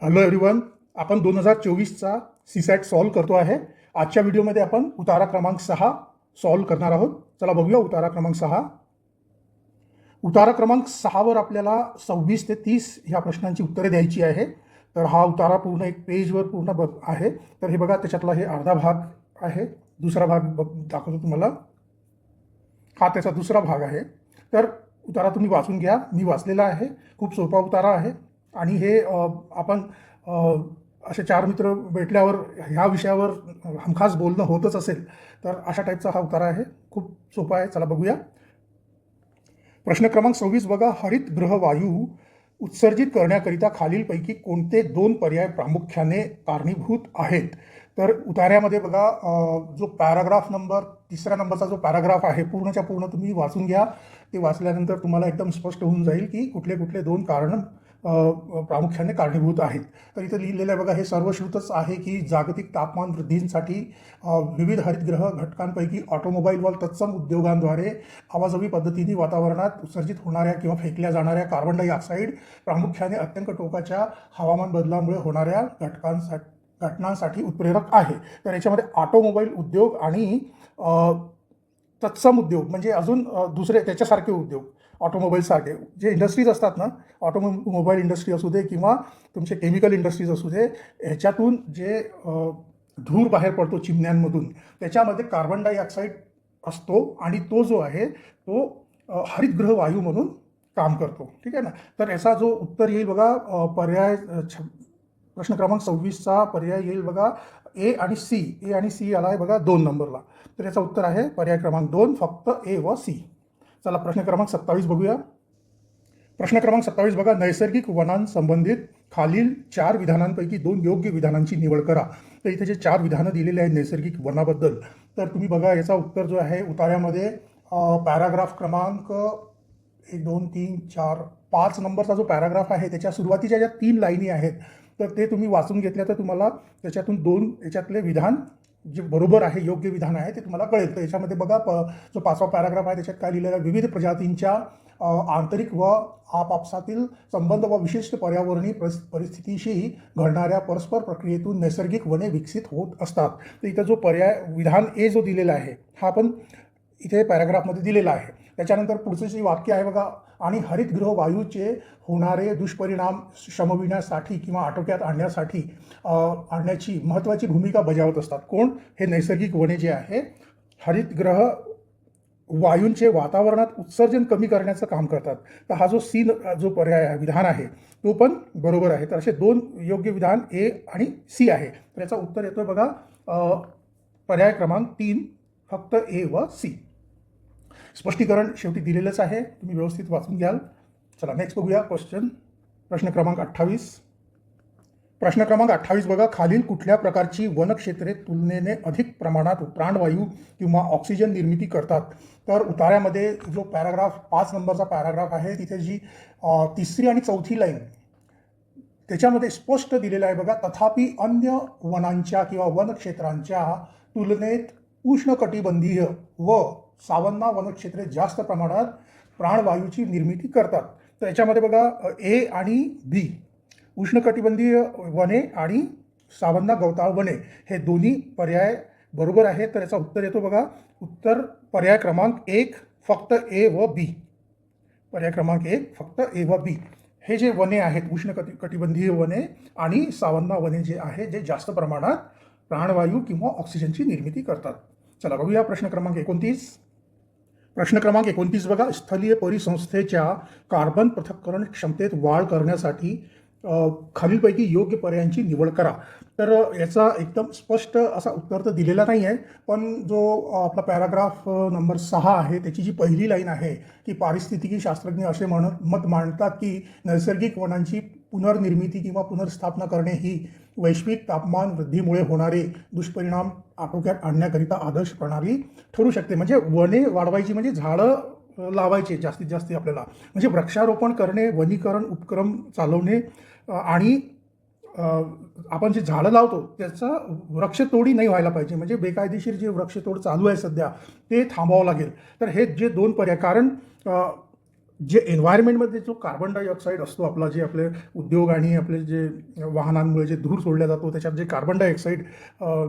Hello everyone, आपण 2024चा CSAT solve करतो आहे. आजच्या व्हिडिओमध्ये आपण उतारा क्रमांक 6 सॉल्व करणार आहोत. चला बघूया उतारा क्रमांक 6. उतारा क्रमांक 6 वर आपल्याला 26 ते 30 ह्या प्रश्नांची उत्तरे द्यायची आहे. तर हा उतारा पूर्ण एक पेजवर पूर्ण आहे. तर हे बघा, त्याच्यातला हे अर्धा भाग आहे. दुसरा भाग दाखवतो तुम्हाला. हा त्याचा दुसरा भाग आहे. तर उतारा तुम्ही वाचून घ्या. मी वाचलेला आहे. खूप सोपा उतारा आहे. आणि हे आपण असे चार मित्र भेटल्यावर ह्या विषयावर हमखास बोलणं होतच असेल, तर अशा टाईपचा हा उतारा आहे. खूप सोपा आहे. चला बघूया. प्रश्न क्रमांक 26 बघा. हरितगृह वायू उत्सर्जित करण्याकरिता खालीलपैकी कोणते दोन पर्याय प्रामुख्याने कारणीभूत आहेत? तर उतार्यामध्ये बघा, जो पॅराग्राफ नंबर तिसऱ्या नंबरचा जो पॅराग्राफ आहे, पूर्णच्या पूर्ण तुम्ही वाचून घ्या. ते वाचल्यानंतर तुम्हाला एकदम स्पष्ट होऊन जाईल की कुठले कुठले दोन कारण प्रामुख्याने कारणीभूत आहेत. तर इथं लिहिलेलं आहे बघा, हे सर्वश्रुतच आहे की जागतिक तापमान वृद्धींसाठी विविध हरितगृह घटकांपैकी ऑटोमोबाईल व तत्सम उद्योगांद्वारे आवाजवी पद्धतीने वातावरणात उत्सर्जित होणाऱ्या किंवा फेकल्या जाणाऱ्या कार्बन डायऑक्साईड प्रामुख्याने अत्यंत टोकाच्या हवामान बदलामुळे होणाऱ्या घटनांसाठी उत्प्रेरक आहे. तर याच्यामध्ये ऑटोमोबाईल उद्योग आणि तत्सम उद्योग म्हणजे अजून दुसरे त्याच्यासारखे उद्योग, ऑटोमोबाईलसारखे जे इंडस्ट्रीज असतात ना, ऑटोमोबाईल इंडस्ट्री असू दे किंवा तुमचे केमिकल इंडस्ट्रीज असू दे, ह्याच्यातून जे धूर बाहेर पडतो चिमण्यांमधून, त्याच्यामध्ये कार्बन डायऑक्साईड असतो आणि तो जो आहे तो हरितगृह वायू म्हणून काम करतो. ठीक आहे ना. तर याचा जो उत्तर येईल बघा, पर्याय प्रश्न क्रमांक 26चा पर्याय येईल बघा ए आणि सी. ए आणि सी आला आहे बघा 2 नंबरला. तर याचा उत्तर आहे पर्याय क्रमांक 2, फक्त ए व सी. चला प्रश्न क्रमांक 27 बघूया. प्रश्न क्रमांक 27 बघा. नैसर्गिक वनांसंबंधित खालील 4 विधानांपैकी 2 योग्य विधानांची निवड करा. तर इथे जे 4 विधानं दिलेली आहेत नैसर्गिक वनाबद्दल, तर तुम्ही बघा याचा उत्तर जो आहे उतार्यामध्ये पॅराग्राफ क्रमांक 1 2 3 4 5 नंबरचा जो पॅराग्राफ आहे त्याच्या सुरुवातीच्या ज्या 3 लाईनी आहेत, तर ते तुम्ही वाचून घेतल्या तर तुम्हाला त्याच्यातून 2 याच्यातले विधान जे बरोबर आहे, योग्य विधान आहे, ते तुम्हाला कळेल. तर याच्यामध्ये बघा, जो 5वा पॅराग्राफ आहे त्याच्यात काय लिहिलेलं आहे, विविध प्रजातींच्या आंतरिक व आपापसातील संबंध व विशिष्ट पर्यावरणीय परिस्थितीशी घडणाऱ्या परस्पर प्रक्रियेतून नैसर्गिक वने विकसित होत असतात. तर इथं जो पर्याय विधान ए जो दिलेला आहे हा पण इथे पॅराग्राफमध्ये दिलेला आहे. त्याच्यानंतर पुढचं जे वाक्य आहे बघा, आणि हरितगृह वायूचे होणारे दुष्परिणाम शमविण्यासाठी किंवा आटोक्यात आणण्याची महत्त्वाची भूमिका बजावत असतात. कोण? हे नैसर्गिक वने जे आहे हरितगृह वायूंचे वातावरणात उत्सर्जन कमी करण्याचं काम करतात. तर हा जो सी जो पर्याय विधान आहे तो पण बरोबर आहे. तर असे 2 योग्य विधान ए आणि सी आहे. तर याचा उत्तर येतोय बघा पर्याय क्रमांक 3, फक्त ए व सी. स्पष्टीकरण शेवटी दिलेलंच आहे, तुम्ही व्यवस्थित वाचून घ्याल. चला नेक्स्ट बघूया क्वेश्चन. प्रश्न क्रमांक 28. प्रश्न क्रमांक 28 बघा. खालील कुठल्या प्रकारची वनक्षेत्रे तुलनेने अधिक प्रमाणात प्राणवायू किंवा ऑक्सिजन निर्मिती करतात? तर उतार्यामध्ये जो पॅराग्राफ 5 नंबरचा पॅराग्राफ आहे तिथे जी 3री आणि 4थी लाईन त्याच्यामध्ये स्पष्ट दिलेलं आहे बघा. तथापि अन्य वनांच्या किंवा वनक्षेत्रांच्या तुलनेत उष्णकटिबंधीय व सावन्ना वनक्षेत्रे जास्त प्रमाणात प्राणवायूची निर्मिती करतात. तर याच्यामध्ये बघा ए आणि बी, उष्णकटिबंधीय वने आणि सावन्ना गवताळ वने, हे दोन्ही पर्याय बरोबर आहे. तर याचा उत्तर येतो बघा, उत्तर पर्याय क्रमांक 1, फक्त ए व बी. पर्याय क्रमांक 1, फक्त ए व बी. हे जे वने आहेत उष्णकटिबंधीय वने आणि सावन्ना वने जे आहे, जे जास्त प्रमाणात प्राणवायू किंवा ऑक्सिजनची निर्मिती करतात. चला बघूया प्रश्न क्रमांक 29. प्रश्न क्रमांक 29 बघा. स्थलीय परिसंस्थेच्या कार्बन पृथक्करण क्षमतेत वाढ करण्यासाठी खालीलपैकी योग्य पर्यायांची निवड करा. तर याचा एकदम स्पष्ट असा उत्तर तर दिलेला नाही आहे, पण जो आपला पॅराग्राफ नंबर 6 आहे त्याची जी पहिली लाईन आहे की पारिस्थितिकी शास्त्रज्ञ असे मत मांडतात की नैसर्गिक वनांची पुनर्निर्मिती किंवा पुनर्स्थापना करणे ही वैश्विक तापमान वृद्धीमुळे होणारे दुष्परिणाम आटोक्यात आणण्याकरिता आदर्श प्रणाली ठरू शकते. म्हणजे वने वाढवायची म्हणजे झाडं लावायचे जास्तीत जास्त आपल्याला, म्हणजे वृक्षारोपण करणे, वनीकरण उपक्रम चालवणे आणि आपण जे झाडं लावतो त्याचा वृक्षतोडी नाही व्हायला पाहिजे. म्हणजे बेकायदेशीर जे वृक्षतोड चालू आहे सध्या ते थांबवावं लागेल. तर हे जे 2 पर्याय, कारण जे एन्व्हायरमेंटमध्ये जो कार्बन डायऑक्साईड असतो आपला, जे आपले उद्योग आणि आपले जे वाहनांमुळे जे धूर सोडला जातो त्याच्यात जे कार्बन डायऑक्साईड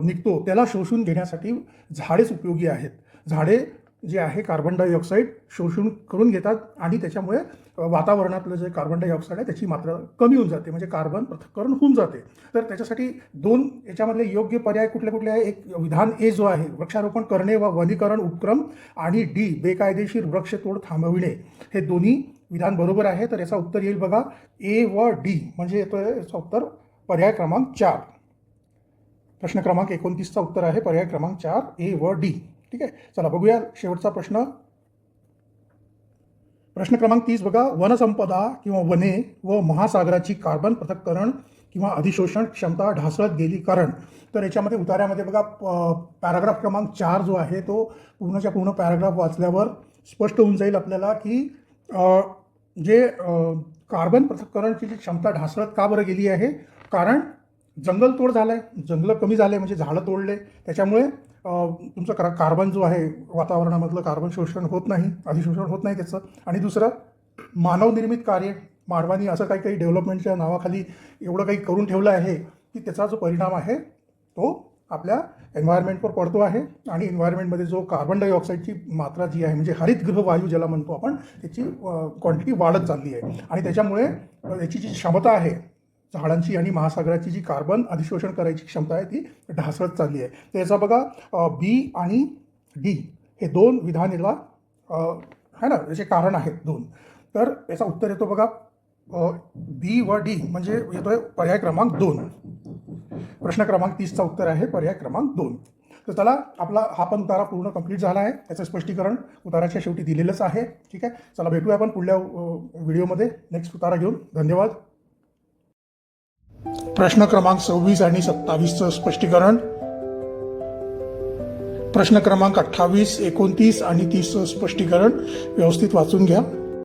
निघतो त्याला शोषून घेण्यासाठी झाडेच उपयोगी आहेत. झाडे जे आहे कार्बन डायऑक्साईड शोषून करून घेतात आणि त्याच्यामुळे वातावरणातलं जे कार्बन डायऑक्साईड आहे त्याची मात्रा कमी होऊन जाते, म्हणजे कार्बन पृथक्करण होऊन जाते. तर त्याच्यासाठी दोन याच्यामधले योग्य पर्याय कुठले कुठले आहे? एक विधान ए जो आहे, वृक्षारोपण करणे व वनीकरण उपक्रम, आणि डी, बेकायदेशीर वृक्षतोड थांबविणे, हे दोन्ही विधान बरोबर आहे. तर याचा उत्तर येईल बघा ए व डी, म्हणजे येतोय याचा उत्तर पर्याय क्रमांक 4. प्रश्न क्रमांक 29चा उत्तर आहे पर्याय क्रमांक 4 ए व डी. ठीक आहे, चला बघूया शेवटचा प्रश्न. प्रश्न क्रमांक 30 बघा, वनसंपदा किंवा वने व महासागराची कार्बन पृथक्करण किंवा अधिशोषण क्षमता ढासळत गेली कारण. तर याच्यामध्ये उतार्यामध्ये बघा पॅराग्राफ क्रमांक 4 जो आहे तो पूर्णच्या पूर्ण पॅराग्राफ वाचल्यावर स्पष्ट होऊन जाईल आपल्याला की जे कार्बन पृथक्करणची जी क्षमता ढासळत का बरं गेली आहे. कारण जंगलतोड झालाय, जंगलं कमी झाले, म्हणजे झाडं तोडले, त्याच्यामुळे तुमचं कार्बन जो आहे वातावरणामधलं कार्बन शोषण होत नाही, अधिशोषण होत नाही त्याचं. आणि दुसरं मानवनिर्मित कार्य, मानवानी असं काही काही डेव्हलपमेंटच्या नावाखाली एवढं काही करून ठेवलं आहे की त्याचा जो परिणाम आहे तो आपल्या एन्व्हायरमेंटवर पडतो आहे. आणि एन्व्हायरमेंटमध्ये जो कार्बन डायऑक्साईडची मात्रा जी आहे, म्हणजे हरितगृह वायू ज्याला म्हणतो आपण, त्याची क्वांटिटी वाढत चालली आहे. आणि त्याच्यामुळे याची जी क्षमता आहे झाडांची आणि महासागराची जी कार्बन अधिशोषण करायची क्षमता आहे ती ढासळत चालली आहे. तर याचा बघा बी आणि डी हे दोन विधान याला आहे ना, याचे कारण आहेत दोन. तर याचा उत्तर येतो बघा बी व डी, म्हणजे येतोय पर्याय क्रमांक 2. प्रश्न क्रमांक 30चा उत्तर आहे पर्याय क्रमांक 2. तर चला, आपला हा पण उतारा पूर्ण कंप्लीट झाला आहे. त्याचं स्पष्टीकरण उताराच्या शेवटी दिलेलंच आहे. ठीक आहे, चला भेटूया आपण पुढल्या व्हिडिओमध्ये नेक्स्ट उतारा घेऊन. धन्यवाद. प्रश्न क्रमांक 26 आणि 27चं स्पष्टीकरण. प्रश्न क्रमांक 28, 29 आणि 30चं स्पष्टीकरण व्यवस्थित वाचून घ्या.